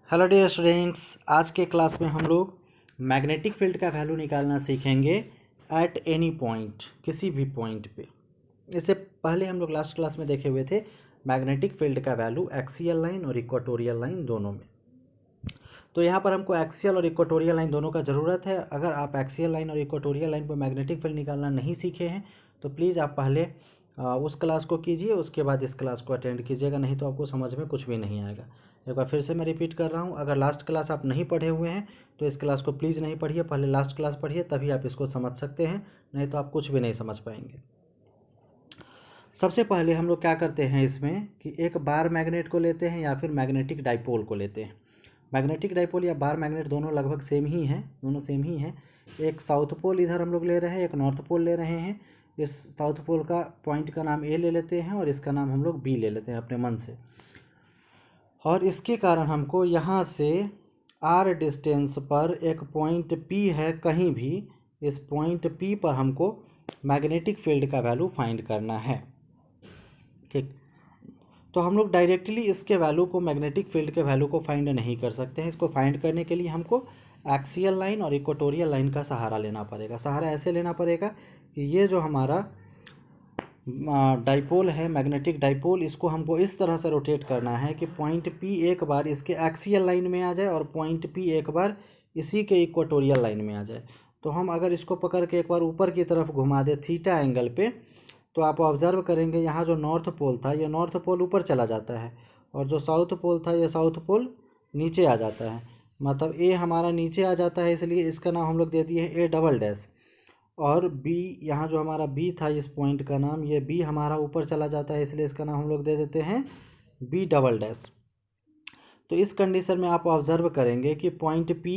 Hello dear students, आज के class में हम लोग मैग्नेटिक फील्ड का वैल्यू निकालना सीखेंगे एट एनी पॉइंट, किसी भी पॉइंट पे। इससे पहले हम लोग लास्ट क्लास में देखे हुए थे मैग्नेटिक फील्ड का वैल्यू एक्सियल लाइन और इक्वाटोरियल लाइन दोनों में। तो यहाँ पर हमको एक्सियल और इक्वाटोरियल लाइन दोनों का ज़रूरत है। अगर आप एक्सियल लाइन और इक्वाटोरियल लाइन पर मैग्नेटिक फील्ड निकालना नहीं सीखे हैं तो प्लीज़ आप पहले उस क्लास को कीजिए, उसके बाद इस क्लास को अटेंड कीजिएगा, नहीं तो आपको समझ में कुछ भी नहीं आएगा। एक बार फिर से मैं रिपीट कर रहा हूँ, अगर लास्ट क्लास आप नहीं पढ़े हुए हैं तो इस क्लास को प्लीज़ नहीं पढ़िए, पहले लास्ट क्लास पढ़िए, तभी आप इसको समझ सकते हैं, नहीं तो आप कुछ भी नहीं समझ पाएंगे। सबसे पहले हम लोग क्या करते हैं इसमें कि एक बार मैग्नेट को लेते हैं या फिर मैग्नेटिक डाइपोल को लेते हैं। मैग्नेटिक डाइपोल या बार मैग्नेट दोनों लगभग सेम ही हैं, दोनों सेम ही हैं। एक साउथ पोल इधर हम लोग ले रहे हैं, एक नॉर्थ पोल ले रहे हैं। इस साउथ पोल का पॉइंट का नाम ए ले लेते हैं और इसका नाम हम लोग बी ले लेते हैं अपने मन से। और इसके कारण हमको यहाँ से आर डिस्टेंस पर एक पॉइंट पी है, कहीं भी इस पॉइंट पी पर हमको मैग्नेटिक फील्ड का वैल्यू फाइंड करना है। ठीक, तो हम लोग डायरेक्टली इसके वैल्यू को, मैग्नेटिक फील्ड के वैल्यू को फाइंड नहीं कर सकते हैं। इसको फाइंड करने के लिए हमको एक्सियल लाइन और इक्वाटोरियल लाइन का सहारा लेना पड़ेगा। सहारा ऐसे लेना पड़ेगा कि ये जो हमारा डाइपोल है, मैग्नेटिक डाइपोल, इसको हमको इस तरह से रोटेट करना है कि पॉइंट पी एक बार इसके एक्सियल लाइन में आ जाए और पॉइंट पी एक बार इसी के इक्वाटोरियल लाइन में आ जाए। तो हम अगर इसको पकड़ के एक बार ऊपर की तरफ घुमा दे थीटा एंगल पे, तो आप ऑब्जर्व करेंगे यहाँ जो नॉर्थ पोल था ये नॉर्थ पोल ऊपर चला जाता है और जो साउथ पोल था ये साउथ पोल नीचे आ जाता है। मतलब ए हमारा नीचे आ जाता है, इसलिए इसका नाम हम लोग दे दिए ए डबल डैश। और बी, यहाँ जो हमारा बी था इस पॉइंट का नाम, ये बी हमारा ऊपर चला जाता है, इसलिए इसका नाम हम लोग दे देते हैं बी डबल डैश। तो इस कंडीशन में आप ऑब्जर्व करेंगे कि पॉइंट पी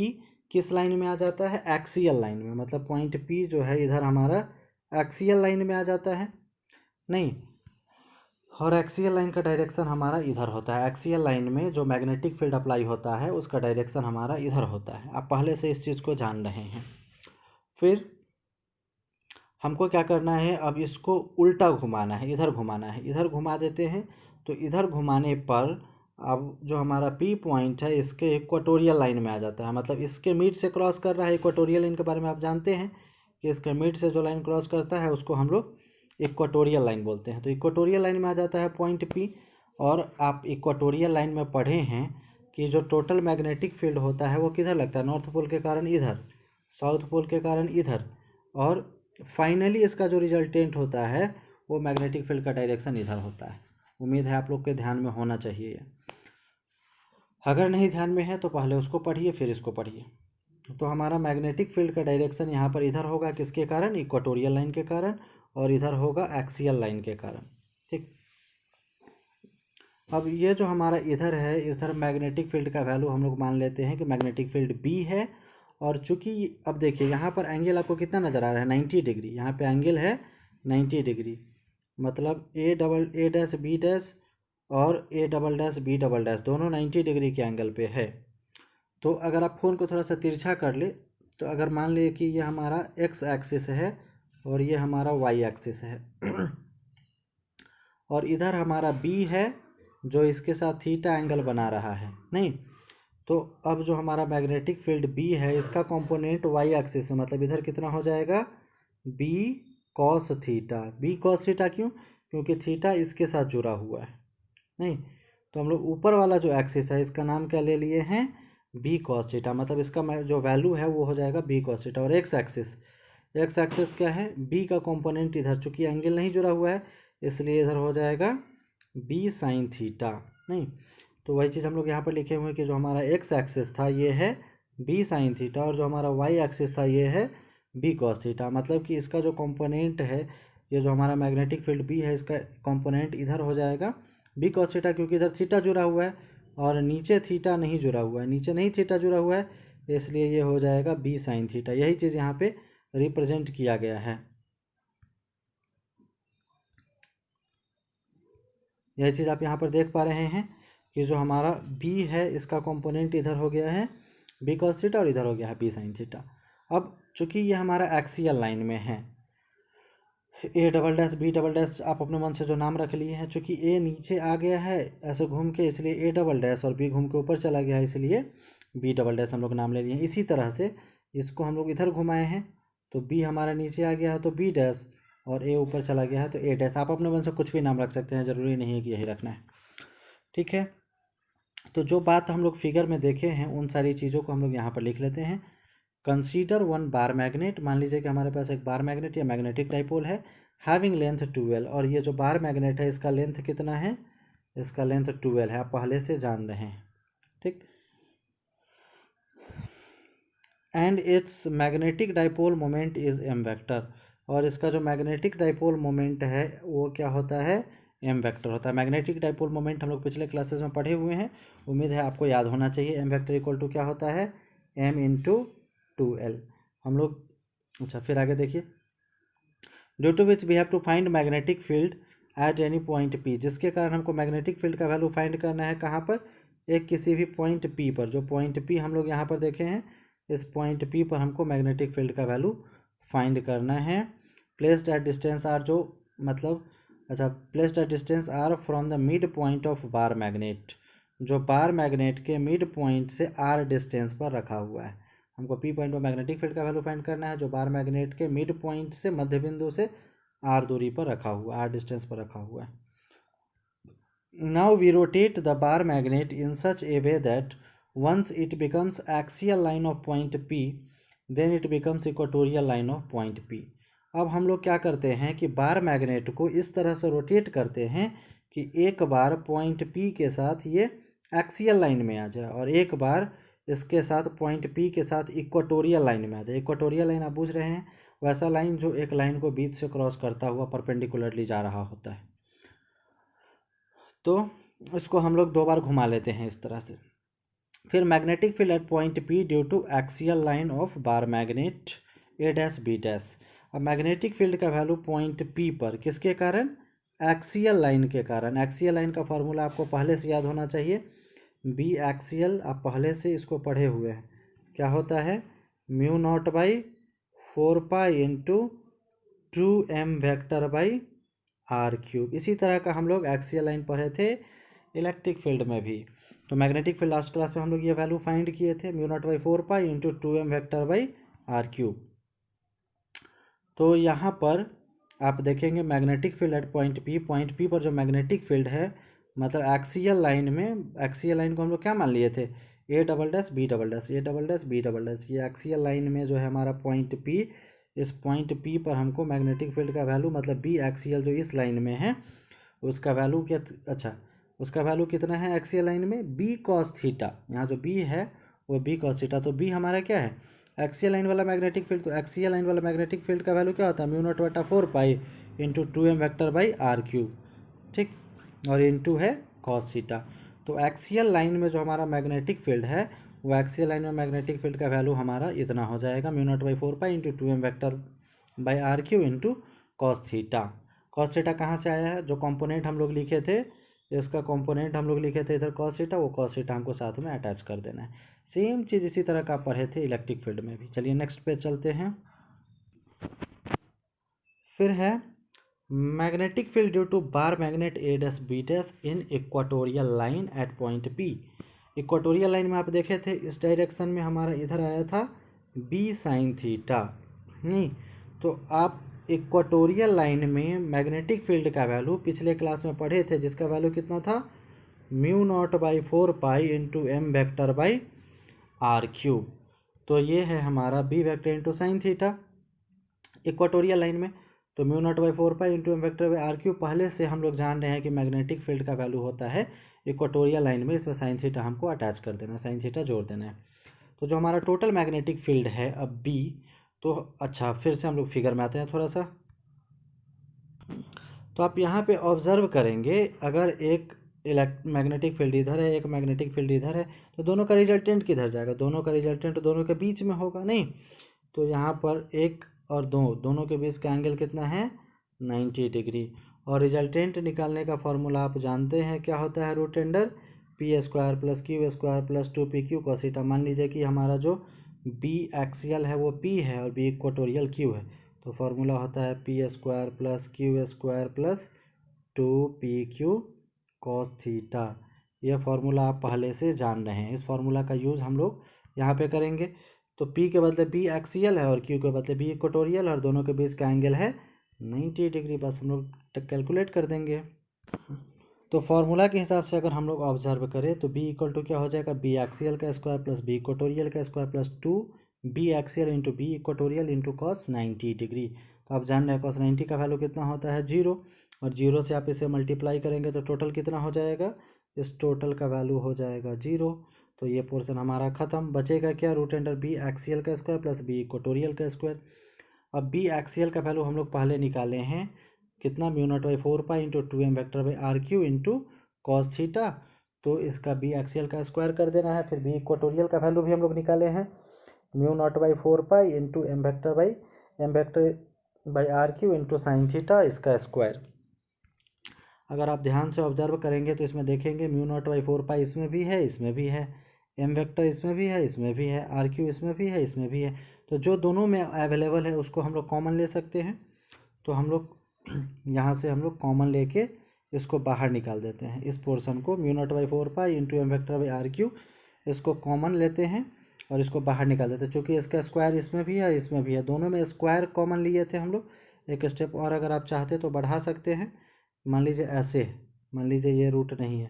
किस लाइन में आ जाता है, एक्सियल लाइन में। मतलब पॉइंट पी जो है इधर हमारा एक्सियल लाइन में आ जाता है, नहीं, और एक्सियल लाइन का डायरेक्शन हमारा इधर होता है। एक्सियल लाइन में जो मैग्नेटिक फील्ड अप्लाई होता है उसका डायरेक्शन हमारा इधर होता है। आप पहले से इस चीज़ को जान रहे हैं। फिर हमको क्या करना है, अब इसको उल्टा घुमाना है, इधर घुमाना है। इधर घुमा देते हैं तो इधर घुमाने पर अब जो हमारा पी पॉइंट है इसके इक्वाटोरियल लाइन में आ जाता है। मतलब इसके मिड से क्रॉस कर रहा है। इक्वाटोरियल लाइन के बारे में आप जानते हैं कि इसके मिड से जो लाइन क्रॉस करता है उसको हम लोग इक्वाटोरियल लाइन बोलते हैं। तो इक्वाटोरियल लाइन में आ जाता है पॉइंट पी। और आप इक्वाटोरियल लाइन में पढ़े हैं कि जो टोटल मैग्नेटिक फील्ड होता है वो किधर लगता है, नॉर्थ पोल के कारण इधर, साउथ पोल के कारण इधर, और फाइनली इसका जो रिजल्टेंट होता है वो मैग्नेटिक फील्ड का डायरेक्शन इधर होता है। उम्मीद है आप लोग के ध्यान में होना चाहिए। अगर नहीं ध्यान में है तो पहले उसको पढ़िए फिर इसको पढ़िए। तो हमारा मैग्नेटिक फील्ड का डायरेक्शन यहाँ पर इधर होगा, किसके कारण, इक्वाटोरियल लाइन के कारण, और इधर होगा एक्सियल लाइन के कारण। ठीक, अब ये जो हमारा इधर है, इधर मैग्नेटिक फील्ड का वैल्यू हम लोग मान लेते हैं कि मैग्नेटिक फील्ड बी है। और चूंकि अब देखिए यहाँ पर एंगल आपको कितना नज़र आ रहा है, 90 डिग्री। यहाँ पे एंगल है 90 डिग्री। मतलब ए डैश बी डैश और A double dash B double dash दोनों 90 डिग्री के एंगल पे है। तो अगर आप फ़ोन को थोड़ा सा तिरछा कर ले, तो अगर मान लिए कि ये हमारा एक्स एक्सिस है और ये हमारा वाई एक्सिस है और इधर हमारा बी है जो इसके साथ थीटा एंगल बना रहा है, नहीं, तो अब जो हमारा मैग्नेटिक फील्ड बी है इसका कंपोनेंट वाई एक्सिस में, मतलब इधर कितना हो जाएगा, B cos theta. B cos theta क्यों, क्योंकि थीटा इसके साथ जुड़ा हुआ है, नहीं, तो हम लोग ऊपर वाला जो एक्सिस है इसका नाम क्या ले लिए हैं, बी कॉस थीटा। मतलब इसका जो वैल्यू है वो हो जाएगा बी कॉस थीटा। और एक्स एक्सिस क्या है, बी का कंपोनेंट इधर, चूंकि एंगल नहीं जुड़ा हुआ है इसलिए इधर हो जाएगा बी साइन थीटा, नहीं, तो वही चीज़ हम लोग यहाँ पर लिखे हुए हैं कि जो हमारा एक्स एक्सिस था ये है बी साइन थीटा और जो हमारा वाई एक्सिस था ये है बी कॉस थीटा। मतलब कि इसका जो कंपोनेंट है, ये जो हमारा मैग्नेटिक फील्ड बी है इसका कंपोनेंट इधर हो जाएगा बी कॉस थीटा, क्योंकि इधर थीटा जुड़ा हुआ है और नीचे थीटा नहीं जुड़ा हुआ है, नीचे नहीं थीटा जुड़ा हुआ है, इसलिए ये हो जाएगा बी साइन थीटा। यही चीज़ यहाँ पे रिप्रेजेंट किया गया है। यही चीज़ आप यहाँ पर देख पा रहे हैं कि जो हमारा बी है इसका कंपोनेंट इधर हो गया है बी कॉस थीटा और इधर हो गया है बी साइन थीटा। अब चूंकि ये हमारा एक्सियल लाइन में है, A double dash B double dash आप अपने मन से जो नाम रख लिए हैं, चूँकि ए नीचे आ गया है ऐसे घूम के, इसलिए ए डबल डैश, और बी घूम के ऊपर चला गया है इसलिए बी डबल डैश हम लोग नाम ले लिए हैं। इसी तरह से इसको हम लोग इधर घुमाए हैं तो बी हमारा नीचे आ गया है तो बी डैश, और ए ऊपर चला गया है तो ए डैश। आप अपने मन से कुछ भी नाम रख सकते हैं, ज़रूरी नहीं है कि यही रखना है, ठीक है। तो जो बात हम लोग फिगर में देखे हैं उन सारी चीज़ों को हम लोग यहाँ पर लिख लेते हैं। कंसीडर वन बार मैग्नेट, मान लीजिए कि हमारे पास एक बार मैग्नेट या मैग्नेटिक डाइपोल है, हैविंग लेंथ 12, और ये जो बार मैग्नेट है इसका लेंथ कितना है, इसका लेंथ 12 है, आप पहले से जान रहे हैं, ठीक। And its magnetic dipole moment is M vector, और इसका जो मैग्नेटिक डाइपोल मोमेंट है वो क्या होता है, एम वेक्टर होता है। मैग्नेटिक डाइपोल मोमेंट हम लोग पिछले क्लासेस में पढ़े हुए हैं, उम्मीद है आपको याद होना चाहिए। एम वेक्टर इक्वल टू क्या होता है, एम इंटू 2l। हम लोग अच्छा फिर आगे देखिए, due to which we have to find magnetic field at any point P, जिसके कारण हमको मैग्नेटिक फील्ड का वैल्यू फाइंड करना है कहाँ पर, एक किसी भी पॉइंट P पर। जो पॉइंट P हम लोग यहाँ पर देखे हैं, इस पॉइंट P पर हमको मैग्नेटिक फील्ड का वैल्यू फाइंड करना है। प्लेस्ड एट डिस्टेंस आर, जो मतलब अच्छा placed at distance R from the mid point of bar magnet, जो बार मैग्नेट के मिड पॉइंट से R डिस्टेंस पर रखा हुआ है। हमको P पॉइंट पर मैग्नेटिक फील्ड का वैल्यू फाइंड करना है, जो बार मैग्नेट के मिड पॉइंट से मध्य बिंदु से R दूरी पर रखा हुआ, R डिस्टेंस पर रखा हुआ है। Now we rotate the bar magnet in such a way that once it becomes axial line of point P, then it becomes equatorial line of point P। अब हम लोग क्या करते हैं कि बार मैग्नेट को इस तरह से रोटेट करते हैं कि एक बार पॉइंट P के साथ ये एक्सियल लाइन में आ जाए, और एक बार इसके साथ पॉइंट P के साथ इक्वाटोरियल लाइन में आ जाए। इक्वाटोरियल लाइन आप बूझ रहे हैं, वैसा लाइन जो एक लाइन को बीच से क्रॉस करता हुआ परपेंडिकुलरली जा रहा होता है। तो इसको हम लोग दो बार घुमा लेते हैं इस तरह से। फिर magnetic field at point P due to axial line of bar magnet A dash B dash. अब मैग्नेटिक फील्ड का वैल्यू पॉइंट P पर किसके कारण, एक्सियल लाइन के कारण। एक्सियल लाइन का फॉर्मूला आपको पहले से याद होना चाहिए, बी एक्सियल, आप पहले से इसको पढ़े हुए हैं, क्या होता है, mu naught by 4 pi into 2m vector by R cube. इसी तरह का हम लोग एक्सियल लाइन पढ़े थे इलेक्ट्रिक फील्ड में भी। तो मैग्नेटिक फील्ड लास्ट क्लास में हम लोग ये वैल्यू फाइंड किए थे, mu naught by 4 pi into 2m vector by R cube. तो यहाँ पर आप देखेंगे magnetic field at point P पर जो मैग्नेटिक फील्ड है, मतलब एक्सियल लाइन में, एक्सियल लाइन को हम लोग क्या मान लिए थे, A double dash B double dash, A double dash B double dash. ये एक्सियल लाइन में जो है हमारा पॉइंट P, इस पॉइंट P पर हमको मैग्नेटिक फील्ड का वैल्यू, मतलब बी एक्सियल जो इस लाइन में है उसका वैल्यू क्या, अच्छा उसका वैल्यू कितना है एक्सियल लाइन में, बी कॉस थीटा। यहाँ जो बी है वो बी कॉस थीटा, तो बी हमारा क्या है, एक्सियल लाइन वाला मैग्नेटिक फील्ड। तो एक्सियल लाइन वाला मैग्नेटिक फील्ड का वैल्यू क्या होता है, म्यू नॉट बटा 4 pi into 2m vector by R cube, ठीक, और इंटू है कॉस थीटा। तो एक्सियल लाइन में जो हमारा मैग्नेटिक फील्ड है, वो एक्सियल लाइन में मैग्नेटिक फील्ड का वैल्यू हमारा इतना हो जाएगा, mu naught by 4 pi into 2m vector by R cube into cos theta. Cos theta कहाँ से आया है, जो कंपोनेंट हम लोग लिखे थे, इसका कंपोनेंट हम लोग लिखे थे इधर कॉस थीटा, वो कॉस थीटा हमको साथ में अटैच कर देना है। सेम चीज़ इसी तरह का पढ़े थे इलेक्ट्रिक फील्ड में भी। चलिए नेक्स्ट पे चलते हैं। फिर है magnetic field due to bar magnet A dash B dash in equatorial line at point P। Equatorial line में आप देखे थे इस डायरेक्शन में हमारा इधर आया था बी साइन थीटा, नहीं, तो आप इक्वाटोरियल लाइन में मैग्नेटिक फील्ड का वैल्यू पिछले क्लास में पढ़े थे, जिसका वैल्यू कितना था, mu naught by 4 pi into m vector by R cube. तो ये है हमारा B vector into sine theta equatorial line में। तो mu naught by 4 pi into m vector by R cube पहले से हम लोग जान रहे हैं कि मैग्नेटिक फील्ड का वैल्यू होता है इक्वाटोरियल लाइन में, इसमें साइन थीटा हमको अटैच कर देना है, साइन थीटा जोड़ देना है। तो जो हमारा टोटल मैग्नेटिक फील्ड है अब बी, तो अच्छा फिर से हम लोग फिगर में आते हैं थोड़ा सा। तो आप यहाँ पे ऑब्जर्व करेंगे, अगर एक मैग्नेटिक फील्ड इधर है, एक मैग्नेटिक फील्ड इधर है, तो दोनों का रिजल्टेंट किधर जाएगा, दोनों का रिजल्टेंट दोनों के बीच में होगा, नहीं। तो यहाँ पर एक और दोनों के बीच का एंगल कितना है, 90 डिग्री। और रिजल्टेंट निकालने का फॉर्मूला आप जानते हैं क्या होता है, root under P square plus Q square plus 2pq cos theta. मान लीजिए कि हमारा जो बी एक्सियल है वो P है और बी इक्वाटोरियल Q है, तो फार्मूला होता है P square plus Q square plus 2pq cos theta. यह फार्मूला आप पहले से जान रहे हैं। इस फार्मूला का यूज़ हम लोग यहाँ पे करेंगे। तो p के बदले b एक्सियल है और q के बदले b इक्वेटोरियल है और दोनों के बीच का एंगल है 90 डिग्री। बस हम लोग कैलकुलेट कर देंगे। तो फार्मूला के हिसाब से अगर हम लोग ऑब्जर्व करें तो b इक्वल टू क्या हो जाएगा, b एक्सियल का स्क्वायर प्लस b इक्वेटोरियल का square plus 2b axial into b equatorial into cos 90 degree. तो आप जान रहे हैं कॉस 90 का वैल्यू कितना होता है 0, और 0 से आप इसे मल्टीप्लाई करेंगे तो टोटल कितना हो जाएगा, इस टोटल का वैल्यू हो जाएगा 0। तो ये पोर्शन हमारा ख़त्म। बचेगा क्या, रूट अंडर b एक्सियल का स्क्वायर प्लस b इक्वेटोरियल का स्क्वायर। अब b एक्सियल का वैल्यू हम लोग पहले निकाले हैं कितना, mu naught by 4 pi into 2m vector by R cube into cos theta. तो इसका b एक्सियल का स्क्वायर कर देना है। फिर b इक्वेटोरियल का वैल्यू भी हम लोग निकाले हैं mu naught by 4 pi into M vector by R cube into sine theta इसका स्क्वायर। अगर आप ध्यान से ऑब्जर्व करेंगे तो इसमें देखेंगे म्यू नॉट बाई 4 पाई इसमें भी है, इसमें भी है, एम वेक्टर इसमें भी है, इसमें भी है, आर क्यू इसमें भी है, इसमें भी है। तो जो दोनों में अवेलेबल है उसको हम लोग कॉमन ले सकते हैं। तो हम लोग यहाँ से हम लोग कॉमन लेके इसको बाहर निकाल देते हैं। इस पोर्शन को mu naught by 4 pi into M vector by R cube इसको कॉमन लेते हैं और इसको बाहर निकाल देते हैं। चूँकि इसका स्क्वायर इसमें भी है, इसमें भी है, दोनों में स्क्वायर कॉमन लिए थे हम लोग। एक स्टेप और अगर आप चाहते तो बढ़ा सकते हैं। मान लीजिए ऐसे, मान लीजिए ये रूट नहीं है,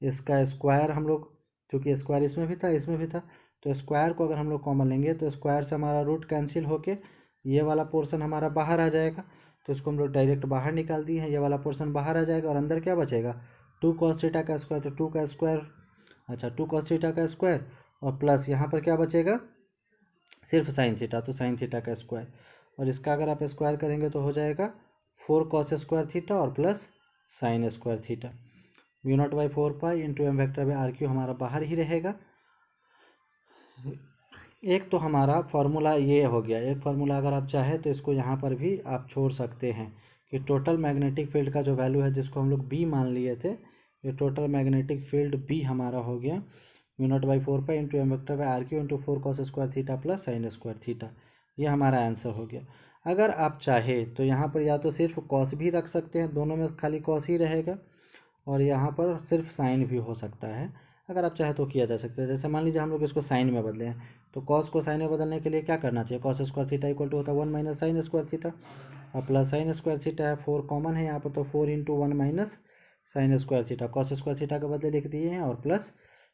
इसका स्क्वायर हम लोग, क्योंकि स्क्वायर इसमें भी था इसमें भी था, तो स्क्वायर को अगर हम लोग कॉमन लेंगे तो स्क्वायर से हमारा रूट कैंसिल होके ये वाला पोर्शन हमारा बाहर आ जाएगा। तो इसको हम लोग डायरेक्ट बाहर निकाल दिए हैं, ये वाला पोर्शन बाहर आ जाएगा और अंदर क्या बचेगा, 2 cos थीटा का स्क्वायर। तो 2 का स्क्वायर, अच्छा 2 cos थीटा का स्क्वायर और प्लस यहाँ पर क्या बचेगा, सिर्फ साइन थीटा, तो साइन थीटा का स्क्वायर। और इसका अगर आप स्क्वायर करेंगे तो हो जाएगा 4 cos स्क्वायर थीटा और plus sine square theta. Mu naught by 4 pi into M vector by R cube हमारा बाहर ही रहेगा। एक तो हमारा फार्मूला ये हो गया। एक फार्मूला अगर आप चाहें तो इसको यहाँ पर भी आप छोड़ सकते हैं कि टोटल मैग्नेटिक फील्ड का जो वैल्यू है जिसको हम लोग बी मान लिए थे, ये टोटल मैग्नेटिक फील्ड बी हमारा हो गया mu naught by 4 pi into M vector by R cube into 4 cos square theta plus sine square theta. ये हमारा आंसर हो गया। अगर आप चाहे तो यहाँ पर या तो सिर्फ कॉस भी रख सकते हैं, दोनों में खाली कॉस ही रहेगा, और यहाँ पर सिर्फ साइन भी हो सकता है। अगर आप चाहे तो किया जा सकता है। जैसे मान लीजिए हम लोग इसको साइन में बदले हैं, तो कॉस को साइन में बदलने के लिए क्या करना चाहिए, cos square theta equal to होता है 1 माइनस साइन स्क्वायर थीटा, और प्लस साइन स्क्वायर थीटा है, 4 कॉमन है यहाँ पर, तो 4 into 1 minus sine square theta, cos square theta के बदले लिख दिए हैं, और प्लस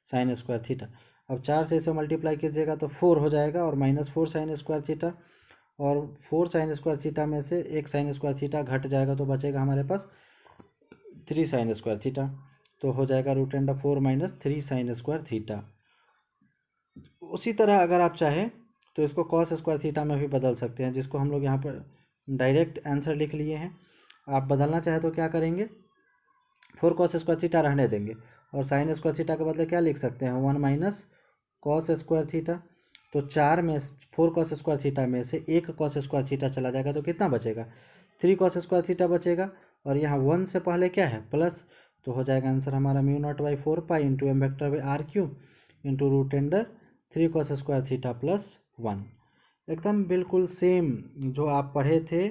साइन स्क्वायर थीटा। अब 4 से इसे मल्टीप्लाई कीजिएगा तो 4 हो जाएगा, और माइनस 4 साइन स्क्वायर थीटा, और 4 साइन स्क्वायर थीटा में से एक साइन स्क्वायर थीटा घट जाएगा तो बचेगा हमारे पास 3 साइन स्क्वायर थीटा। तो हो जाएगा root under 4 minus 3 sine square theta. उसी तरह अगर आप चाहें तो इसको कॉस स्क्वायर थीटा में भी बदल सकते हैं, जिसको हम लोग यहाँ पर डायरेक्ट आंसर लिख लिए हैं। आप बदलना चाहे तो क्या करेंगे, 4 cos स्क्वायर थीटा रहने देंगे और साइन स्क्वायर थीटा के बदले क्या लिख सकते हैं, 1 माइनस कॉस स्क्वायर थीटा। तो 4 में 4 cos स्क्वायर थीटा में से एक cos स्क्वायर थीटा चला जाएगा तो कितना बचेगा, 3 cos स्क्वायर थीटा बचेगा, और यहाँ 1 से पहले क्या है, प्लस। तो हो जाएगा आंसर हमारा mu naught by 4 pi into M vector by R cube into root under 3 cos square theta plus 1। एकदम बिल्कुल सेम जो आप पढ़े थे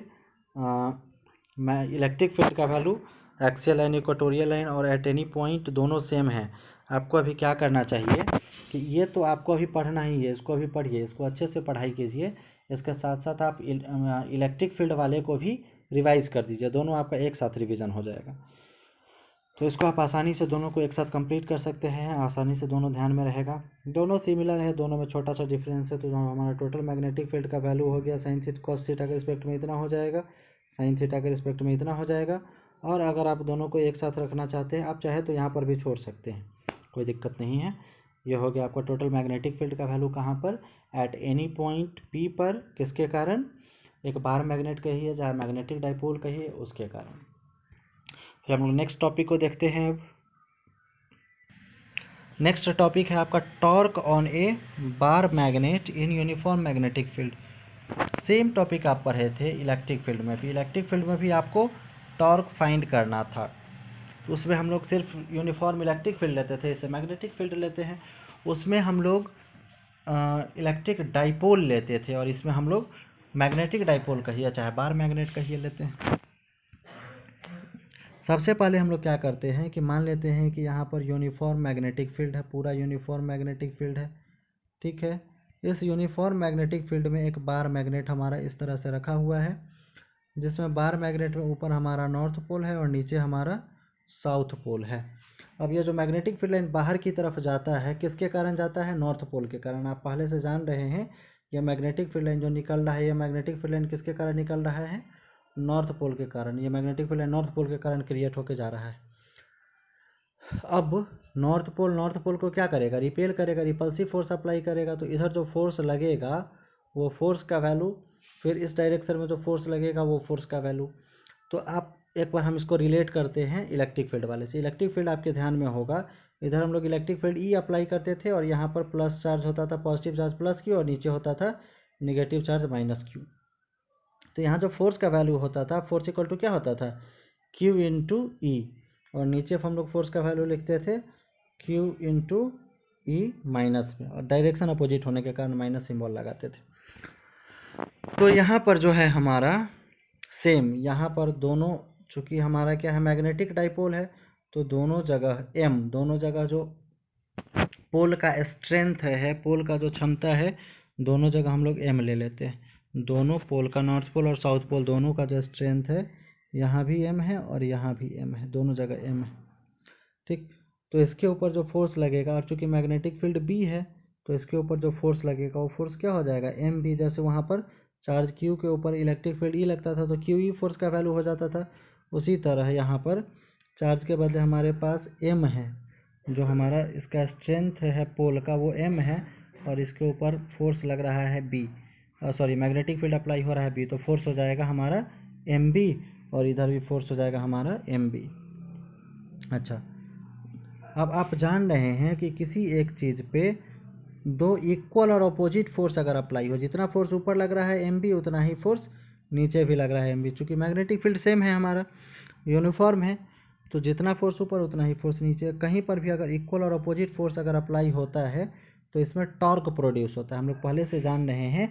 मैं इलेक्ट्रिक फील्ड का value, axial line, equatorial line और एट एनी पॉइंट दोनों सेम है। आपको अभी क्या करना चाहिए कि ये तो आपको अभी पढ़ना ही है, इसको अभी पढ़िए, इसको अच्छे से पढ़ाई कीजिए। इसके साथ साथ आप इलेक्ट्रिक फील्ड वाले को भी रिवाइज कर दीजिए, दोनों आपका एक साथ रिवीजन हो जाएगा। तो इसको आप आसानी से दोनों को एक साथ कंप्लीट कर सकते हैं, आसानी से दोनों ध्यान में रहेगा। दोनों सिमिलर है, दोनों में छोटा सा डिफरेंस है। तो जो हमारा टोटल मैग्नेटिक फील्ड का वैल्यू हो गया साइन थीटा कॉस थीटा के रिस्पेक्ट में इतना हो जाएगा, साइन थीटा के रिस्पेक्ट में इतना हो जाएगा। और अगर आप दोनों को एक साथ रखना चाहते हैं, आप चाहे तो यहाँ पर भी छोड़ सकते हैं, कोई दिक्कत नहीं है। ये हो गया आपका टोटल मैग्नेटिक फील्ड का वैल्यू कहाँ पर, एट एनी पॉइंट पी पर, किसके कारण, एक बार मैग्नेट कहिए चाहे मैग्नेटिक डाइपोल कहिए उसके कारण। फिर हम लोग नेक्स्ट टॉपिक को देखते हैं। अब नेक्स्ट टॉपिक है आपका torque on A bar magnet in uniform magnetic field. Same topic आप पढ़े थे इलेक्ट्रिक फील्ड में भी। इलेक्ट्रिक फील्ड में भी आपको टॉर्क फाइंड करना था, तो उसमें हम लोग सिर्फ यूनिफॉर्म इलेक्ट्रिक फील्ड लेते थे, इसे मैग्नेटिक फील्ड लेते हैं। उसमें हम लोग इलेक्ट्रिक डाइपोल लेते थे और इसमें हम लोग मैग्नेटिक डाइपोल कहिए चाहे बार मैग्नेट कहिए लेते हैं। सबसे पहले हम लोग क्या करते हैं कि मान लेते हैं कि यहाँ पर यूनिफॉर्म मैग्नेटिक फील्ड है, पूरा यूनिफॉर्म मैग्नेटिक फील्ड है, ठीक है। इस यूनिफॉर्म मैग्नेटिक फील्ड में एक बार मैग्नेट हमारा इस तरह से रखा हुआ है, जिसमें बार मैग्नेट में ऊपर हमारा नॉर्थ पोल है और नीचे हमारा साउथ पोल है। अब ये जो मैग्नेटिक फील्ड लाइन बाहर की तरफ जाता है, किसके कारण जाता है? नॉर्थ पोल के कारण। आप पहले से जान रहे हैं यह मैग्नेटिक फील्ड लाइन जो निकल रहा है, यह मैग्नेटिक फील्ड लाइन किसके कारण निकल रहा है? नॉर्थ पोल के कारण। ये magnetic field line north pole के कारण क्रिएट होकर जा रहा है। अब नॉर्थ पोल को क्या करेगा? रिपेल करेगा, रिपल्सिव फोर्स अप्लाई करेगा। तो इधर जो फोर्स लगेगा वो फोर्स का वैल्यू, फिर इस डायरेक्शन में जो फोर्स लगेगा वो फोर्स का वैल्यू। तो आप एक बार हम इसको रिलेट करते हैं इलेक्ट्रिक फील्ड वाले से। इलेक्ट्रिक फील्ड आपके ध्यान में होगा, इधर हम लोग इलेक्ट्रिक फील्ड ई अप्लाई करते थे और यहाँ पर प्लस चार्ज होता था, पॉजिटिव चार्ज प्लस क्यू, और नीचे होता था निगेटिव चार्ज माइनस क्यू। तो यहाँ जो फोर्स का वैल्यू होता था, फोर्स इक्वल टू क्या होता था? क्यू इंटू ई, और नीचे हम लोग फोर्स का वैल्यू लिखते थे क्यू इंटू ई माइनस में, और डायरेक्शन अपोजिट होने के कारण माइनस सिंबल लगाते थे। तो यहाँ पर जो है हमारा सेम, यहाँ पर दोनों, चूँकि हमारा क्या है मैग्नेटिक डाइपोल है, तो दोनों जगह एम, दोनों जगह जो पोल का स्ट्रेंथ है, पोल का जो क्षमता है, दोनों जगह हम लोग एम ले लेते हैं। दोनों पोल का, नॉर्थ पोल और साउथ पोल दोनों का जो स्ट्रेंथ है, यहाँ भी एम है और यहाँ भी एम है, दोनों जगह एम है, ठीक। तो इसके ऊपर जो फोर्स लगेगा, और चूँकि मैग्नेटिक फील्ड बी है तो इसके ऊपर जो फोर्स लगेगा वो फोर्स क्या हो जाएगा? M B. जैसे वहाँ पर चार्ज क्यू के ऊपर इलेक्ट्रिक फील्ड ई लगता था तो क्यू ई फोर्स का वैल्यू हो जाता था, उसी तरह यहाँ पर चार्ज के बदले हमारे पास एम है, जो हमारा इसका स्ट्रेंथ है पोल का वो एम है, और इसके ऊपर फोर्स लग रहा है B, sorry magnetic field apply हो रहा है बी, तो फोर्स हो जाएगा हमारा एम बी, और इधर भी फोर्स हो जाएगा हमारा एम बी। अच्छा, अब आप जान रहे हैं कि किसी एक चीज़ पे दो इक्वल और अपोजिट फोर्स अगर अप्लाई हो, जितना फोर्स ऊपर लग रहा है एम बी, उतना ही फोर्स नीचे भी लग रहा है एम बी। चूँकि मैग्नेटिक फील्ड सेम है, हमारा यूनिफॉर्म है, तो जितना फोर्स ऊपर उतना ही फोर्स नीचे। कहीं पर भी अगर इक्वल और अपोजिट फोर्स अगर अप्लाई होता है तो इसमें टॉर्क प्रोड्यूस होता है। हम लोग पहले से जान रहे हैं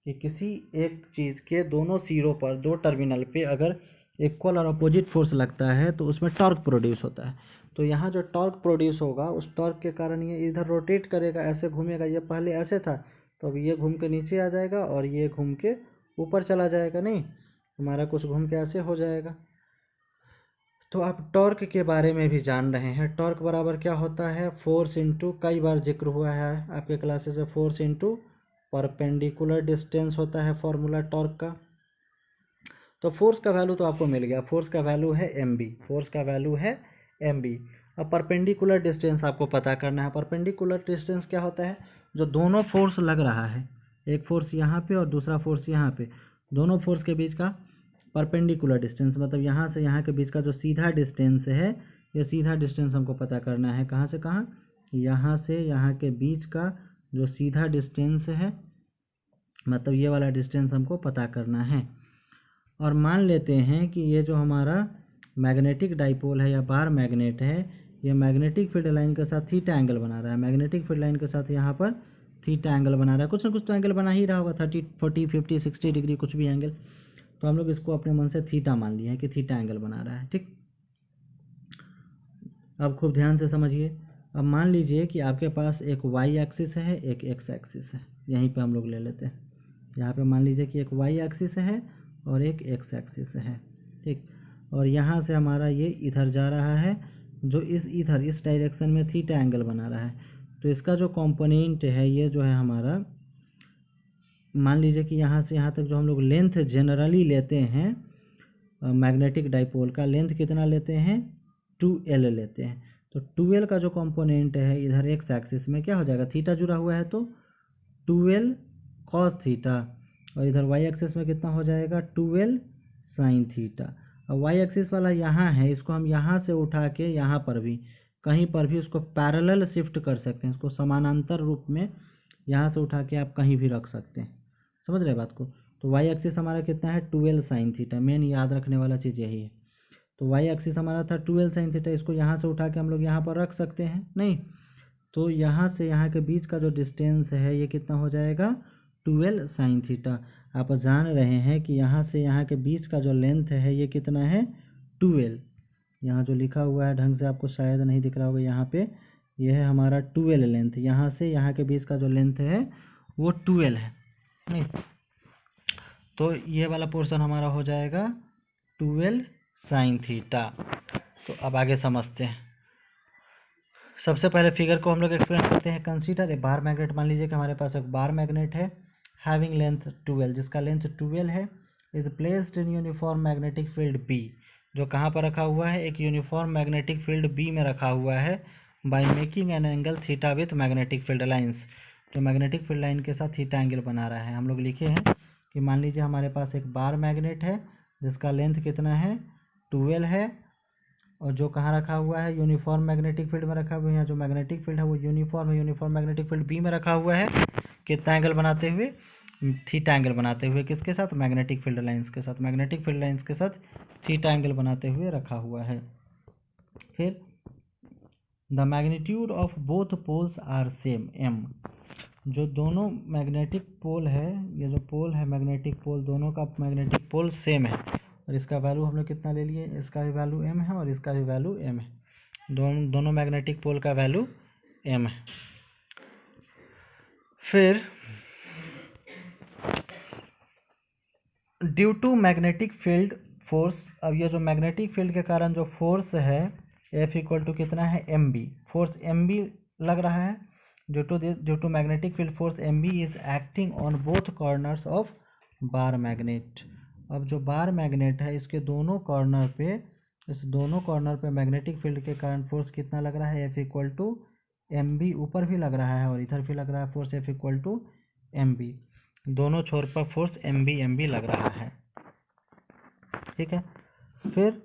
कि किसी एक चीज़ के दोनों सिरों पर, दो टर्मिनल पे अगर इक्वल और अपोजिट फोर्स लगता है तो उसमें टॉर्क प्रोड्यूस होता है। तो यहाँ जो टॉर्क प्रोड्यूस होगा, उस टॉर्क के कारण ये इधर रोटेट करेगा, ऐसे घूमेगा। ये पहले ऐसे था तो अब ये घूम के नीचे आ जाएगा और ये घूम के ऊपर चला जाएगा, नहीं हमारा कुछ घूम के ऐसे हो जाएगा। तो आप टॉर्क के बारे में भी जान रहे हैं। टॉर्क बराबर क्या होता है? फोर्स इंटू, कई बार जिक्र हुआ है आपके क्लासेस में, फोर्स इंटू परपेंडिकुलर डिस्टेंस होता है फॉर्मूला टॉर्क का। तो फोर्स का वैल्यू तो आपको मिल गया, फोर्स का वैल्यू है एम बी, फोर्स का वैल्यू है एम बी। अब परपेंडिकुलर डिस्टेंस आपको पता करना है। परपेंडिकुलर डिस्टेंस क्या होता है? जो दोनों फोर्स लग रहा है, एक फोर्स यहाँ पे और दूसरा फोर्स यहाँ पे, दोनों फोर्स के बीच का परपेंडिकुलर डिस्टेंस, मतलब यहाँ से यहाँ के बीच का जो सीधा डिस्टेंस है, ये सीधा डिस्टेंस हमको पता करना है। कहाँ से कहाँ? यहाँ से यहाँ के बीच का जो सीधा डिस्टेंस है, मतलब ये वाला डिस्टेंस हमको पता करना है। और मान लेते हैं कि ये जो हमारा मैग्नेटिक डाइपोल है या बार मैग्नेट है, ये मैग्नेटिक फील्ड लाइन के साथ थीटा एंगल बना रहा है। मैग्नेटिक फील्ड लाइन के साथ यहाँ पर थीटा एंगल बना रहा है, कुछ ना कुछ तो एंगल बना ही रहा होगा, 30, 40, 50, 60 डिग्री, कुछ भी एंगल। तो हम लोग इसको अपने मन से थीटा मान लिए हैं कि थीटा एंगल बना रहा है, ठीक। अब खूब ध्यान से समझिए। अब मान लीजिए कि आपके पास एक वाई एक्सिस है, एक एक्स एक्सिस है, यहीं पे हम लोग ले लेते हैं। यहाँ पे मान लीजिए कि एक वाई एक्सिस है और एक एक्स एक्सिस है, ठीक। और यहाँ से हमारा ये इधर जा रहा है, जो इधर इस डायरेक्शन में थीटा एंगल बना रहा है। तो इसका जो कंपोनेंट है, ये जो है हमारा, मान लीजिए कि यहाँ से यहाँ तक जो हम लोग लेंथ जनरली लेते हैं मैग्नेटिक डाइपोल का, लेंथ कितना लेते हैं? 2L लेते हैं। तो 2L का जो कंपोनेंट है इधर एक्स एक्सिस में क्या हो जाएगा? थीटा जुड़ा हुआ है तो 2L कॉस थीटा, और इधर वाई एक्सिस में कितना हो जाएगा? 2L sign theta. अब वाई एक्सिस वाला यहाँ है, इसको हम यहाँ से उठा के यहाँ पर भी, कहीं पर भी उसको पैरेलल शिफ्ट कर सकते हैं, इसको समानांतर रूप में यहाँ से उठा के आप कहीं भी रख सकते हैं। समझ रहे बात को? तो वाई एक्सिस हमारा कितना है? 2L sine theta. मेन याद रखने वाला चीज़ यही है। तो वाई एक्सिस हमारा था 2L साइन थीटा, इसको यहाँ से उठा के हम लोग यहाँ पर रख सकते हैं, नहीं? तो यहाँ से यहाँ के बीच का जो डिस्टेंस है ये कितना हो जाएगा? 2L sine theta. आप जान रहे हैं कि यहाँ से यहाँ के बीच का जो लेंथ है ये कितना है 12। यहाँ जो लिखा हुआ है ढंग से आपको शायद नहीं दिख रहा होगा, यहाँ पे यह है हमारा 12 लेंथ। यहाँ से यहाँ के बीच का जो लेंथ है वो 12 है, नहीं तो ये वाला पोर्शन हमारा हो जाएगा 12 साइन थीटा। तो अब आगे समझते हैं। सबसे पहले फिगर को हम लोग एक्सप्लेन करते हैं। Consider a bar magnet. मान लीजिए कि हमारे पास एक बार मैग्नेट है हैविंग लेंथ 12, जिसका लेंथ 12 है, is placed in uniform magnetic field B. जो कहाँ पर रखा हुआ है, एक यूनिफॉर्म मैग्नेटिक फील्ड बी में रखा हुआ है, by making an angle theta with magnetic field lines. तो मैग्नेटिक फील्ड लाइन के साथ थीटा एंगल बना रहा है। हम लोग लिखे हैं कि मान लीजिए हमारे पास एक बार मैग्नेट है जिसका लेंथ कितना है 12 है, और जो कहाँ रखा हुआ है यूनिफॉर्म मैग्नेटिक फील्ड में रखा हुआ है। यहाँ जो मैग्नेटिक फील्ड है वो यूनिफॉर्म है, यूनिफॉर्म मैग्नेटिक फील्ड बी में रखा हुआ है। कितना एंगल बनाते हुए, थीटा एंगल बनाते हुए। किसके साथ, मैग्नेटिक फील्ड लाइंस के साथ। मैग्नेटिक फील्ड लाइंस के साथ थीटा एंगल बनाते हुए रखा हुआ है। फिर the magnitude of both poles are same M. जो दोनों मैग्नेटिक पोल है, ये जो पोल है मैग्नेटिक पोल, दोनों का मैग्नेटिक पोल सेम है, और इसका वैल्यू हम लोग कितना ले लिए, इसका भी वैल्यू m है और इसका भी वैल्यू m है। दोनों मैग्नेटिक पोल का वैल्यू m है। फिर due to magnetic field force, अब ये जो मैग्नेटिक फील्ड के कारण जो फोर्स है F इक्वल टू कितना है mb, फोर्स mb लग रहा है। Due to magnetic field force mb is acting on both corners of bar magnet. अब जो बार मैग्नेट है इसके दोनों कॉर्नर पे, इस दोनों कॉर्नर पे मैग्नेटिक फील्ड के कारण फोर्स कितना लग रहा है F इक्वल टू mb। ऊपर भी लग रहा है और इधर भी लग रहा है force F equal to mb। दोनों छोर पर फोर्स mb लग रहा है, ठीक है। फिर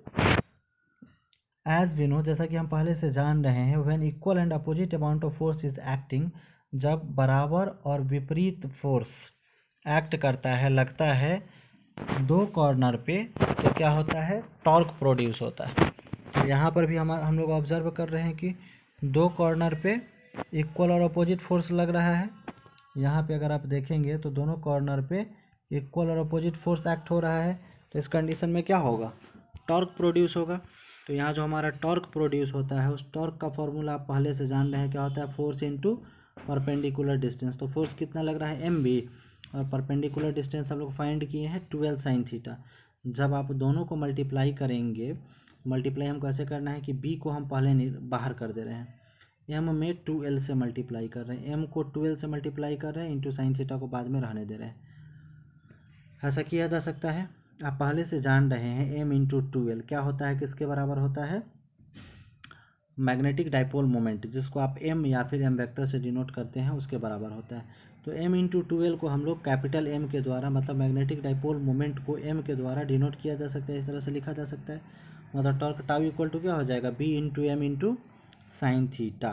एज वी नो, जैसा कि हम पहले से जान रहे हैं, when equal and opposite amount of force is acting, जब बराबर और विपरीत फोर्स एक्ट करता है, लगता है दो कॉर्नर पे, तो क्या होता है, टॉर्क प्रोड्यूस होता है। तो यहाँ पर भी हम लोग ऑब्जर्व कर रहे हैं कि दो कॉर्नर पे इक्वल और अपोजिट फोर्स लग रहा है। यहाँ पे अगर आप देखेंगे तो दोनों कॉर्नर पे इक्वल और अपोजिट फोर्स एक्ट हो रहा है। तो इस कंडीशन में क्या होगा, टॉर्क प्रोड्यूस होगा। तो यहाँ जो हमारा टॉर्क प्रोड्यूस होता है, उस टॉर्क का फॉर्मूला आप पहले से जान रहे हैं, क्या होता है, फोर्स इनटू परपेंडिकुलर डिस्टेंस। तो फोर्स कितना लग रहा है mb, और परपेंडिकुलर डिस्टेंस हम लोग फाइंड किए हैं 12 साइन थीटा। जब आप दोनों को मल्टीप्लाई करेंगे, मल्टीप्लाई हम कैसे करना है कि b को हम पहले बाहर कर दे रहे हैं, m में 2l से मल्टीप्लाई कर रहे हैं, m को 2l से मल्टीप्लाई कर रहे हैं, इंटू साइन थीटा को बाद में रहने दे रहे हैं। ऐसा किया जा सकता है। आप पहले से जान रहे हैं m इंटू 2l क्या होता है, किसके बराबर होता है, मैग्नेटिक डाइपोल मोमेंट, जिसको आप m या फिर m वेक्टर से डिनोट करते हैं, उसके बराबर होता है। तो m इंटू 2l को हम लोग कैपिटल M के द्वारा, मतलब मैग्नेटिक डाइपोल मोमेंट को m के द्वारा डिनोट किया जा सकता है। इस तरह से लिखा जा सकता है। मतलब टॉर्क टाउ इक्वल टू क्या हो जाएगा, b into M into sine theta.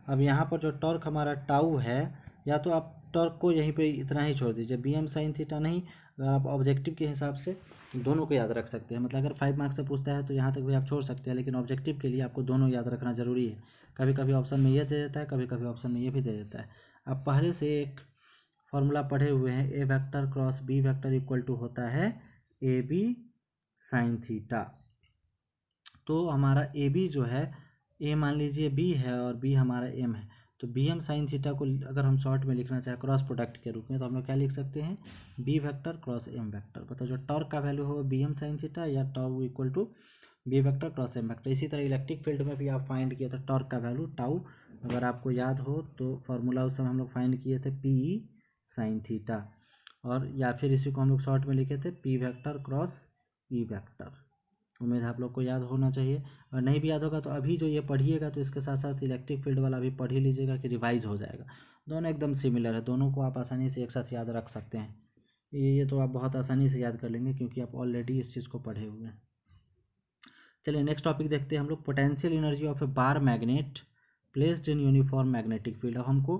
अब यहाँ पर जो टॉर्क हमारा टाउ है, या तो आप टॉर्क को यहीं पे इतना ही छोड़ दीजिए, बी एम साइन थीटा नहीं, अगर आप ऑब्जेक्टिव के हिसाब से दोनों को याद रख सकते हैं। मतलब अगर 5 मार्क्स से पूछता है तो यहाँ तक भी आप छोड़ सकते हैं, लेकिन ऑब्जेक्टिव के लिए आपको दोनों याद रखना जरूरी है। कभी कभी ऑप्शन में ये दे देता है, कभी कभी ऑप्शन में ये भी दे देता है। आप पहले से एक फॉर्मूला पढ़े हुए हैं, A vector cross B vector equal to होता है ए बी साइन थीटा। तो हमारा ए बी जो है, ए मान लीजिए बी है और बी हमारा एम है, तो बी एम साइन थीटा को अगर हम शॉर्ट में लिखना चाहें क्रॉस प्रोडक्ट के रूप में, तो हम लोग क्या लिख सकते हैं, B vector cross M vector. मतलब जो टॉर्क का वैल्यू हो बी एम साइन थीटा, या tau equal to B vector cross M vector. इसी तरह इलेक्ट्रिक फील्ड में भी आप फाइंड किए थे टॉर्क का वैल्यू टाउ, अगर आपको याद हो तो फॉर्मूला उस समय हम लोग फाइंड किए थे पी ई साइन थीटा, और या फिर इसी को हम लोग शॉर्ट में लिखे थे P vector cross E vector. उम्मीद है आप लोग को याद होना चाहिए, और नहीं भी याद होगा तो अभी जो ये पढ़िएगा तो इसके साथ साथ इलेक्ट्रिक फील्ड वाला भी पढ़ ही लीजिएगा कि रिवाइज हो जाएगा। दोनों एकदम सिमिलर है, दोनों को आप आसानी से एक साथ याद रख सकते हैं। ये तो आप बहुत आसानी से याद कर लेंगे क्योंकि आप ऑलरेडी इस चीज़ को पढ़े हुए हैं। चलिए नेक्स्ट टॉपिक देखते हैं हम लोग, potential energy of A bar magnet placed in uniform magnetic field. अब हमको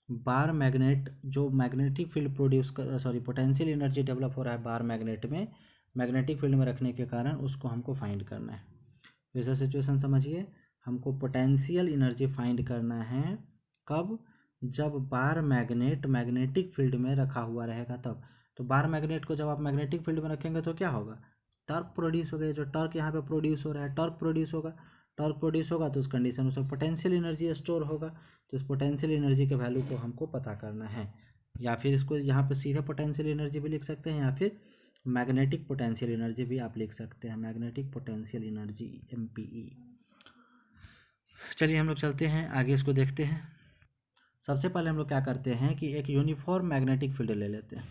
बार मैग्नेट जो मैग्नेटिक फील्ड प्रोड्यूस कर, पोटेंशियल एनर्जी डेवलप हो रहा है बार मैग्नेट में, मैग्नेटिक फील्ड में रखने के कारण उसको हमको फाइंड करना है। वैसा सिचुएशन समझिए, हमको पोटेंशियल एनर्जी फाइंड करना है कब, जब बार मैग्नेट मैग्नेटिक फील्ड में रखा हुआ रहेगा तब। तो बार मैग्नेट को जब आप मैग्नेटिक फील्ड में रखेंगे तो क्या होगा, टॉर्क प्रोड्यूस होगा। जो टॉर्क यहाँ पे प्रोड्यूस हो रहा है, टॉर्क प्रोड्यूस होगा। टॉर्क प्रोड्यूस होगा तो उस कंडीशन में उसमें पोटेंशियल एनर्जी स्टोर होगा। तो इस पोटेंशियल एनर्जी के वैल्यू को हमको पता करना है, या फिर इसको यहाँ पे सीधे पोटेंशियल एनर्जी भी लिख सकते हैं, या फिर मैग्नेटिक पोटेंशियल एनर्जी भी आप लिख सकते हैं, मैग्नेटिक पोटेंशियल एनर्जी MPE। चलिए हम लोग चलते हैं आगे, इसको देखते हैं। सबसे पहले हम लोग क्या करते हैं कि एक यूनिफॉर्म मैग्नेटिक फील्ड ले लेते हैं।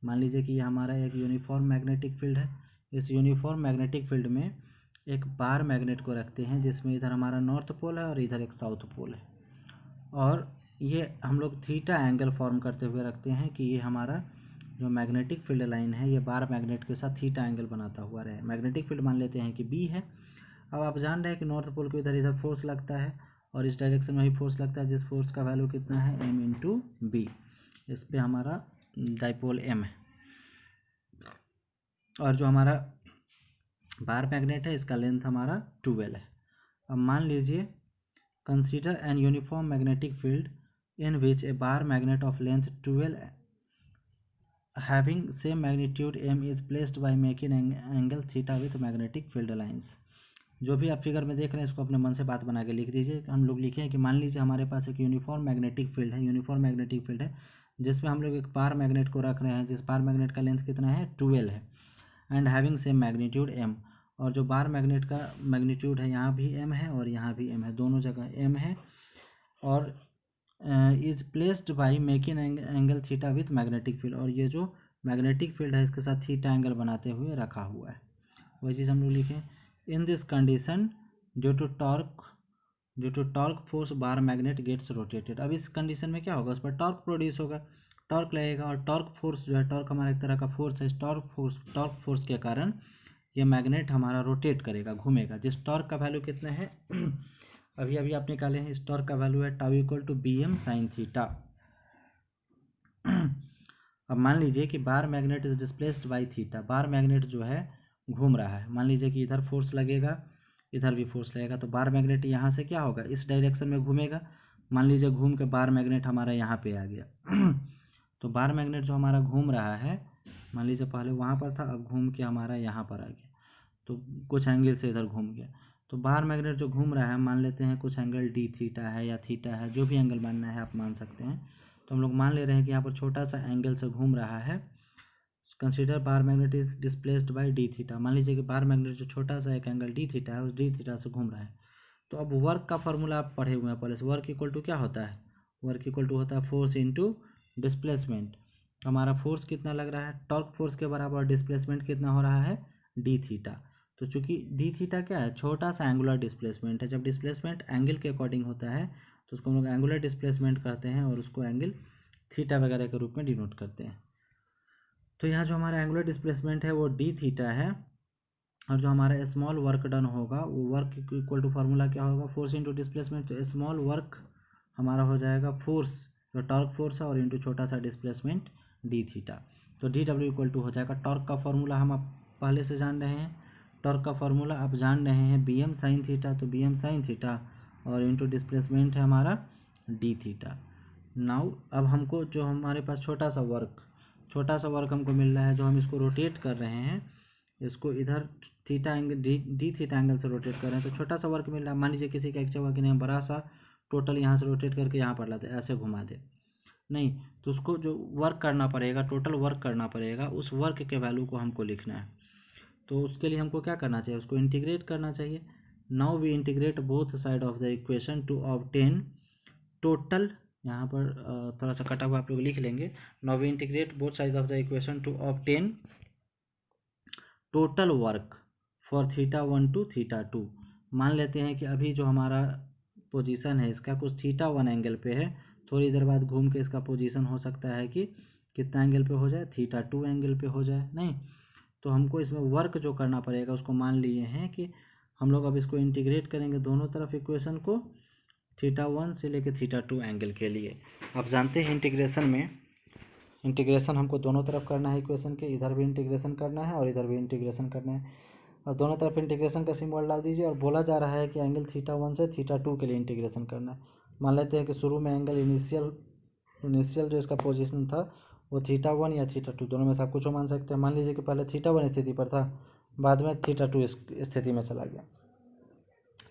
मान लीजिए कि ये हमारा एक यूनिफॉर्म मैग्नेटिक फील्ड है। इस यूनिफॉर्म मैग्नेटिक फील्ड में एक बार मैग्नेट को रखते हैं, जिसमें इधर हमारा नॉर्थ पोल है और इधर एक साउथ पोल है, और ये हम लोग थीटा एंगल फॉर्म करते हुए रखते हैं कि ये हमारा जो मैग्नेटिक फील्ड लाइन है ये बार मैग्नेट के साथ थीटा एंगल बनाता हुआ रहे। मैग्नेटिक फील्ड मान लेते हैं कि B है। अब आप जान रहे हैं कि नॉर्थ पोल को इधर फोर्स लगता है और इस डायरेक्शन में ही फोर्स लगता है, जिस फोर्स का वैल्यू कितना है, M/B। इस पे हमारा डाइपोल M है, और जो हमारा बार मैग्नेट है इसका लेंथ हमारा 12 है। अब मान लीजिए, consider N uniform magnetic field in which A bar magnet of length 12 having same magnitude M is placed by making angle theta with magnetic field lines। जो भी आप फिगर में देख रहे हैं इसको अपने मन से बात बना के लिख दीजिए। हम लोग लिखे हैं कि मान लीजिए हमारे पास एक यूनिफॉर्म मैग्नेटिक फील्ड है, यूनिफॉर्म मैग्नेटिक फील्ड है जिसमें हम लोग एक बार मैग्नेट को रख रहे हैं, जिस बार मैग्नेट का लेंथ कितना है, 12 है, and having same magnitude M। और जो बार मैग्नेट का मैग्नीट्यूड है यहाँ भी M है और यहाँ भी M है, दोनों जगह M है, और is placed by making angle theta with magnetic field. और ये जो मैग्नेटिक फील्ड है इसके साथ थीटा एंगल बनाते हुए रखा हुआ है। वही चीज़ हम लोग लिखें, in this condition due to torque force bar magnet gets rotated. अब इस कंडीशन में क्या होगा, उस पर टॉर्क प्रोड्यूस होगा, टॉर्क लगेगा, और टॉर्क फोर्स जो है, टॉर्क हमारा एक तरह का फोर्स है, इस टॉर्क फोर्स के कारण ये मैग्नेट हमारा रोटेट करेगा, घूमेगा। जिस टॉर्क का वैल्यू कितना है अभी अभी आप निकाले हैं, इस टॉर्क का वैल्यू है tau equal to BM sine theta. अब मान लीजिए कि bar magnet is displaced by theta. Bar magnet जो है घूम रहा है, मान लीजिए कि इधर फोर्स लगेगा, इधर भी फोर्स लगेगा, तो बार मैग्नेट यहाँ से क्या होगा, इस डायरेक्शन में घूमेगा। मान लीजिए घूम के बार मैग्नेट हमारा यहाँ पे आ गया तो बार मैग्नेट जो हमारा घूम रहा है, मान लीजिए पहले वहाँ पर था, अब घूम के हमारा यहाँ पर आ गया, तो कुछ एंगल से इधर घूम गया। तो बार मैग्नेट जो घूम रहा है, मान लेते हैं कुछ एंगल D थीटा है या थीटा है, जो भी एंगल मानना है आप मान सकते हैं। तो हम लोग मान ले रहे हैं कि यहाँ पर छोटा सा एंगल से घूम रहा है। Consider bar magnet is displaced bye D theta. मान लीजिए कि बार मैग्नेट जो छोटा सा एक एंगल D थीटा है, उस D थीटा से घूम रहा है। तो अब वर्क का फॉर्मूला आप पढ़े हुए हैं पहले से, वर्क इक्वल टू क्या होता है, वर्क इक्वल टू होता है फोर्स इंटू डिस्प्लेसमेंट। हमारा फोर्स कितना लग रहा है, टॉर्क फोर्स के बराबर, डिस्प्लेसमेंट कितना हो रहा है, D थीटा। तो चूंकि D थीटा क्या है, छोटा सा एंगुलर डिस्प्लेसमेंट है। जब डिस्प्लेसमेंट एंगल के अकॉर्डिंग होता है तो उसको हम लोग एंगुलर डिस्प्लेसमेंट करते हैं और उसको एंगल थीटा वगैरह के रूप में डिनोट करते हैं। तो यहाँ जो हमारा एंगुलर डिस्प्लेसमेंट है वो D थीटा है, और जो हमारा स्मॉल वर्क डन होगा वो वर्क इक्वल टू फार्मूला क्या होगा, फोर्स इंटू डिस्प्लेसमेंट। तो स्मॉल वर्क हमारा हो जाएगा फोर्स, जो टॉर्क फोर्स है, और इंटू छोटा सा डिस्प्लेसमेंट D थीटा। तो DW इक्वल टू हो जाएगा, टॉर्क का फॉर्मूला हम आप पहले से जान रहे हैं, टॉर्क का फॉर्मूला आप जान रहे हैं BM साइन थीटा, तो BM साइन थीटा और इंटू डिस्प्लेसमेंट है हमारा D थीटा। नाउ अब हमको जो हमारे पास छोटा सा वर्क हमको मिल रहा है, जो हम इसको रोटेट कर रहे हैं, इसको इधर theta angle D theta angle से रोटेट कर रहे हैं, तो छोटा सा वर्क मिल रहा है। मान लीजिए किसी का इच्छा हुआ कि नहीं बड़ा सा टोटल यहाँ से रोटेट करके यहाँ पर लाते, ऐसे घुमा दे, नहीं, तो उसको जो वर्क करना पड़ेगा, टोटल वर्क करना पड़ेगा, उस वर्क के वैल्यू को हमको लिखना है। तो उसके लिए हमको क्या करना चाहिए, उसको इंटीग्रेट करना चाहिए। Now we integrate both side of the equation to obtain total, यहाँ पर थोड़ा सा कटा हुआ आप लोग लिख लेंगे। Now we integrate both side of the equation to obtain total work for θ1 to θ2। मान लेते हैं कि अभी जो हमारा पोजीशन है इसका कुछ θ1 एंगल पे है, थोड़ी देर बाद घूम के इसका पोजीशन हो सकता है कि कितना एंगल पे हो जाए, θ2 एंगल पे हो जाए, नहीं। तो हमको इसमें वर्क जो करना पड़ेगा उसको मान लिए हैं कि हम लोग अब इसको इंटीग्रेट करेंगे दोनों तरफ इक्वेशन को, θ1 से लेकर θ2 एंगल के लिए। आप जानते हैं इंटीग्रेशन हमको दोनों तरफ करना है इक्वेशन के, इधर भी इंटीग्रेशन करना है और इधर भी इंटीग्रेशन करना है, और दोनों तरफ इंटीग्रेशन का सिंबल डाल दीजिए। और बोला जा रहा है कि एंगल θ1 से θ2 के लिए इंटीग्रेशन करना है। मान लेते हैं कि शुरू में एंगल इनिशियल जो इसका पोजीशन था वो थीटा 1 या थीटा 2 दोनों में से आप कुछ मान सकते हैं। मान लीजिए कि पहले थीटा 1 स्थिति पर था, बाद में थीटा 2 स्थिति में चला गया।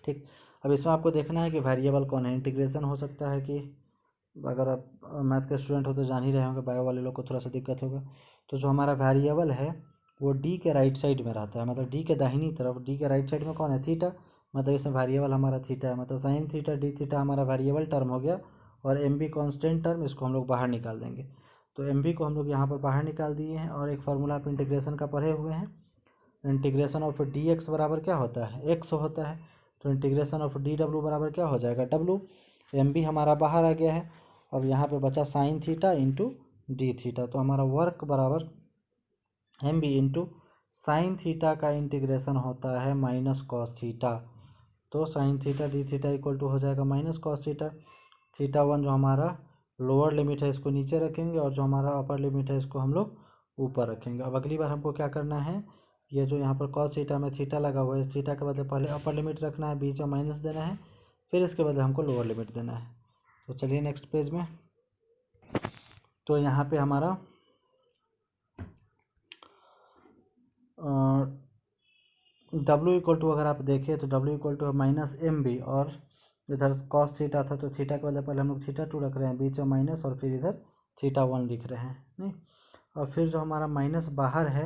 ठीक, अब इसमें आपको देखना है कि वेरिएबल कौन है। इंटीग्रेशन हो सकता है कि अगर आप मैथ के स्टूडेंट हो तो जान ही रहे होंगे, बायो वाले लोग को थोड़ा सा दिक्कत होगा। तो जो हमारा वेरिएबल है वो डी के राइट साइड में रहता है, मतलब डी के दाहिनी तरफ। डी के राइट साइड में कौन है? थीटा, मतलब इसमें वेरिएबल हमारा थीटा है, मतलब साइन थीटा डी थीटा हमारा वेरिएबल टर्म हो गया। और एम बी कॉन्स्टेंट टर्म, इसको हम लोग बाहर निकाल देंगे। तो एम बी को हम लोग यहाँ पर बाहर निकाल दिए हैं। और एक फार्मूला आप इंटीग्रेशन का पढ़े हुए हैं, इंटीग्रेशन ऑफ डी एक्स बराबर क्या होता है? एक्स होता है। तो इंटीग्रेशन ऑफ डी डब्ल्यू बराबर क्या हो जाएगा? डब्ल्यू। एम बी हमारा बाहर आ गया है। अब यहाँ पे बचा sine theta into D theta. तो हमारा वर्क बराबर M B into sine theta का इंटीग्रेशन होता है माइनस कॉस थीटा। तो sine theta D theta equal to हो जाएगा माइनस कॉस थीटा। थीटा 1 जो हमारा लोअर लिमिट है इसको नीचे रखेंगे, और जो हमारा अपर लिमिट है इसको हम लोग ऊपर रखेंगे। अब अगली बार हमको क्या करना है, ये जो यहाँ पर कॉस थीटा में थीटा लगा हुआ है, इस थीटा के बदले पहले अपर लिमिट रखना है, बीच में माइनस देना है, फिर इसके बदले हमको लोअर लिमिट देना है। तो चलिए नेक्स्ट पेज में। तो यहाँ पे हमारा डब्ल्यू इक्वल टू अगर आप देखें तो W equal to minus M B, और इधर कॉस थीटा था तो थीटा के बदले पहले हम लोग थीटा 2 रख रहे हैं, बीच में माइनस, और फिर इधर थीटा 1 लिख रहे हैं, नहीं। और फिर जो हमारा माइनस बाहर है,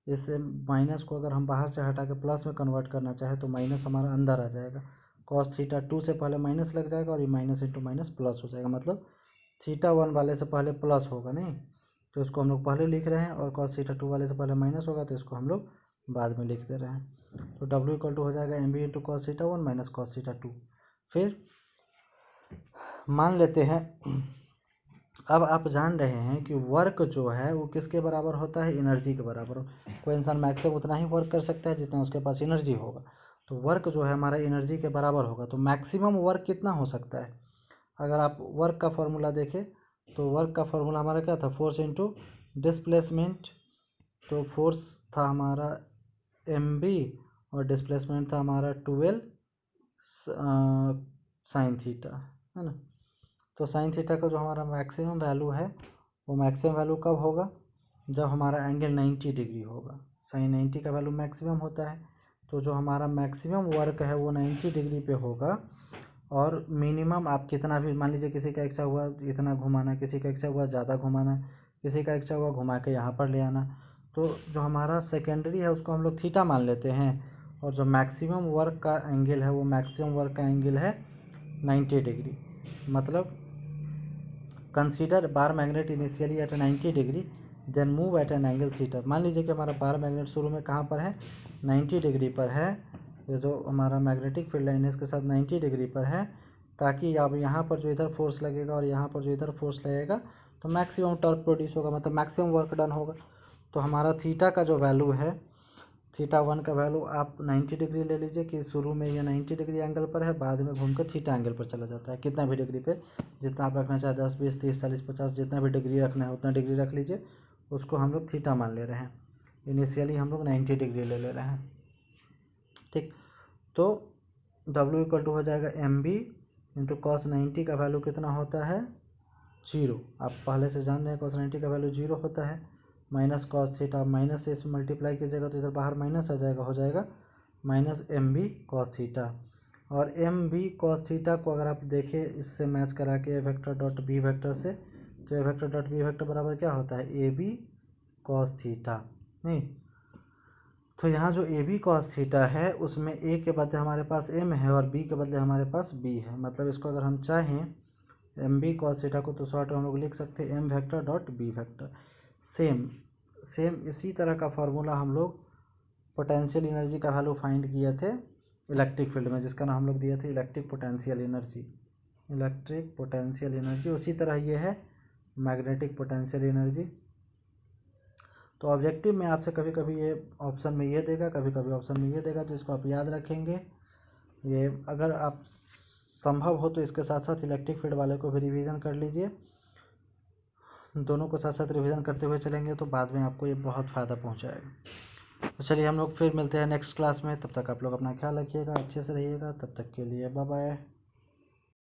इस माइनस को अगर हम बाहर से हटा के प्लस में कन्वर्ट करना चाहे तो माइनस हमारा अंदर आ जाएगा। कॉस थीटा 2 से पहले माइनस लग जाएगा, और ये माइनस इंटू माइनस प्लस हो जाएगा, मतलब थीटा 1 वाले से पहले प्लस होगा, नहीं। तो इसको हम लोग पहले लिख रहे हैं, और कॉस थीटा 2 वाले से पहले माइनस होगा तो इसको हम लोग बाद में लिख दे रहे हैं। तो डब्ल्यू इक्वल टू हो जाएगा M B into cos theta 1 minus cos theta 2। फिर मान लेते हैं, अब आप जान रहे हैं कि वर्क जो है वो किसके बराबर होता है? एनर्जी के बराबर। कोई इंसान मैक्सिमम उतना ही वर्क कर सकता है जितना उसके पास एनर्जी होगा। तो वर्क जो है हमारा एनर्जी के बराबर होगा। तो मैक्सिमम वर्क कितना हो सकता है? अगर आप वर्क का फॉर्मूला देखें तो वर्क का फॉर्मूला हमारा क्या था? Force into displacement. तो फोर्स था हमारा एम बी, और डिस्प्लेसमेंट था हमारा 12 साइन थीटा, है ना। तो साइन थीटा का जो हमारा मैक्सिमम वैल्यू है, वो मैक्सिमम वैल्यू कब होगा? जब हमारा एंगल 90 डिग्री होगा। साइन 90 का वैल्यू मैक्सिमम होता है। तो जो हमारा मैक्सिमम वर्क है वो 90 डिग्री पे होगा। और मिनिमम आप कितना भी, मान लीजिए किसी का इच्छा हुआ इतना घुमाना, किसी का इच्छा हुआ ज़्यादा घुमाना, किसी का इच्छा हुआ घुमा के यहाँ पर ले आना, तो जो हमारा सेकेंडरी है उसको हम लोग थीटा मान लेते हैं। और जो मैक्सिमम वर्क का एंगल है वो मैक्सिमम वर्क का एंगल है 90 डिग्री। मतलब consider bar magnet initially at 90 degree then move at an angle theta. मान लीजिए कि हमारा बार मैग्नेट शुरू में कहाँ पर है? 90 डिग्री पर है। ये जो हमारा मैग्नेटिक फील्ड लाइन है इसके साथ 90 डिग्री पर है, ताकि अब यहाँ पर जो इधर फोर्स लगेगा और यहाँ पर जो इधर फोर्स लगेगा तो मैक्सिमम टॉर्क प्रोड्यूस होगा, मतलब मैक्सिमम वर्क डन होगा। तो हमारा थीटा का जो वैल्यू है, थीटा 1 का वैल्यू आप 90 डिग्री ले लीजिए कि शुरू में ये 90 डिग्री एंगल पर है, बाद में घूमकर थीटा एंगल पर चला जाता है। कितना भी डिग्री पे, जितना आप रखना चाहे 10 20 30 40 50 जितना भी डिग्री रखना है उतना डिग्री रख लीजिए, उसको हम लोग थीटा मान ले रहे हैं। इनिशियली हम लोग 90 डिग्री ले रहे हैं, ठीक। तो W इक्वल टू हो जाएगा एम बी इंटू कॉस 90 का वैल्यू कितना होता है? 0। आप पहले से जान रहे हैं कॉस 90 का वैल्यू 0 होता है। माइनस कॉस थीटा, माइनस से इसमें मल्टीप्लाई कीजिएगा तो इधर बाहर माइनस आ जाएगा, हो जाएगा minus M B cos theta. और एम बी कॉस थीटा को अगर आप देखें इससे मैच करा के A vector dot B vector से, तो A vector dot B vector बराबर क्या होता है? ए बी कॉस थीटा, नहीं। तो यहाँ जो ए बी कॉस थीटा है उसमें ए के बदले हमारे पास एम है और बी के बदले हमारे पास बी है। मतलब इसको अगर हम चाहें एम बी कॉस थीटा को तो शॉर्ट में हम लोग लिख सकते हैं M vector dot B vector. Same इसी तरह का फार्मूला हम लोग पोटेंशियल एनर्जी का वैल्यू फाइंड किए थे इलेक्ट्रिक फील्ड में, जिसका नाम हम लोग दिए थे electric potential energy. Electric potential energy उसी तरह ये है मैग्नेटिक पोटेंशियल एनर्जी। तो ऑब्जेक्टिव में आपसे कभी कभी ये ऑप्शन में ये देगा, कभी कभी ऑप्शन में ये देगा, तो इसको आप याद रखेंगे। ये अगर आप संभव हो तो इसके साथ साथ इलेक्ट्रिक फील्ड वाले को भी रिवीजन कर लीजिए। दोनों को साथ साथ रिवीजन करते हुए चलेंगे तो बाद में आपको ये बहुत फ़ायदा पहुंचाएगा। तो चलिए हम लोग फिर मिलते हैं नेक्स्ट क्लास में। तब तक आप लोग अपना ख्याल रखिएगा, अच्छे से रहिएगा। तब तक के लिए बाय बाय।